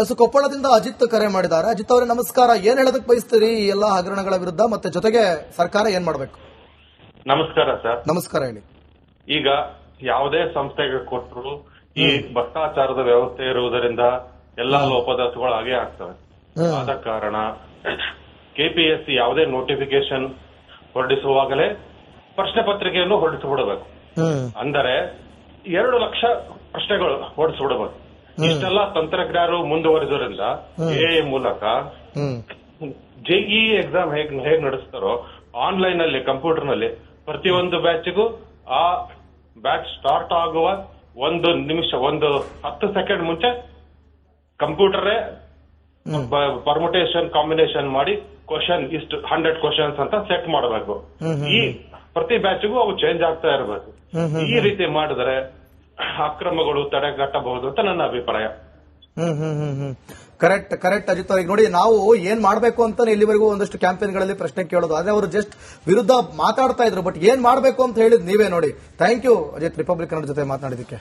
S ಕೊಪ್ಪಳದಿಂದ Ajit ಕರೆ ಮಾಡಿದ್ದಾರೆ. ಅಜಿತ್ ಅವರೇ ನಮಸ್ಕಾರ. ಏನ್ ಹೇಳೋದಕ್ಕೆ ಬಯಸ್ತೀರಿ ಈ ಎಲ್ಲಾ ಹಗರಣಗಳ ವಿರುದ್ಧ, ಮತ್ತೆ ಜೊತೆಗೆ ಸರ್ಕಾರ ಏನ್ ಮಾಡಬೇಕು? ನಮಸ್ಕಾರ ಸರ್. ನಮಸ್ಕಾರ, ಹೇಳಿ. ಈಗ ಯಾವುದೇ ಸಂಸ್ಥೆಗೆ ಕೊಟ್ಟರು ಈ ಭ್ರಷ್ಟಾಚಾರದ ವ್ಯವಸ್ಥೆ ಇರುವುದರಿಂದ ಎಲ್ಲಾ ಲೋಪದೋಷಗಳು ಹಾಗೆ ಆಗ್ತವೆ. ಆದ ಕಾರಣ ಕೆಪಿಎಸ್ಸಿ ಯಾವುದೇ ನೋಟಿಫಿಕೇಶನ್ ಹೊರಡಿಸುವಾಗಲೇ ಪ್ರಶ್ನೆ ಪತ್ರಿಕೆಯನ್ನು ಹೊರಡಿಸಿಬಿಡಬೇಕು. ಅಂದರೆ 2 ಲಕ್ಷ ಪ್ರಶ್ನೆಗಳು ಹೊರಡಿಸಿಬಿಡಬೇಕು. ಇಷ್ಟೆಲ್ಲ ತಂತ್ರಜ್ಞರು ಮುಂದುವರಿದ್ರಿಂದ ಎಐ ಮೂಲಕ ಜೆಇ ಎಕ್ಸಾಮ್ ಹೇಗ್ ನಡೆಸ್ತಾರೋ ಆನ್ಲೈನ್ ಅಲ್ಲಿ ಕಂಪ್ಯೂಟರ್ ನಲ್ಲಿ ಪ್ರತಿಯೊಂದು ಬ್ಯಾಚ್ಗೂ ಆ ಬ್ಯಾಚ್ ಸ್ಟಾರ್ಟ್ ಆಗುವ 1 ನಿಮಿಷ 10 ಸೆಕೆಂಡ್ ಮುಂಚೆ ಕಂಪ್ಯೂಟರೇ ಪರ್ಮುಟೇಷನ್ ಕಾಂಬಿನೇಷನ್ ಮಾಡಿ ಕ್ವಶನ್ ಇಷ್ಟು 100 ಕ್ವಶನ್ಸ್ ಅಂತ ಸೆಟ್ ಮಾಡಬೇಕು. ಈ ಪ್ರತಿ ಬ್ಯಾಚ್ಗೂ ಅವು ಚೇಂಜ್ ಆಗ್ತಾ ಇರಬೇಕು. ಈ ರೀತಿ ಮಾಡಿದ್ರೆ ಅಕ್ರಮಗಳು ತಡೆಗಟ್ಟಬಹುದು ಅಂತ ನನ್ನ ಅಭಿಪ್ರಾಯ. ಕರೆಕ್ಟ್ ಅಜಿತ್ ಅವ್ರಿಗೆ ನೋಡಿ, ನಾವು ಏನ್ ಮಾಡ್ಬೇಕು ಅಂತ ಇಲ್ಲಿವರೆಗೂ ಒಂದಷ್ಟು ಕ್ಯಾಂಪೇನ್ಗಳಲ್ಲಿ ಪ್ರಶ್ನೆ ಕೇಳೋದು, ಆದ್ರೆ ಅವರು ಜಸ್ಟ್ ವಿರುದ್ಧ ಮಾತಾಡ್ತಾ ಇದ್ರು. ಬಟ್ ಏನ್ ಮಾಡ್ಬೇಕು ಅಂತ ಹೇಳಿದ್ ನೀವೇ ನೋಡಿ. Thank you Ajith, republic Kannada ಜೊತೆ ಮಾತನಾಡಿದಕ್ಕೆ.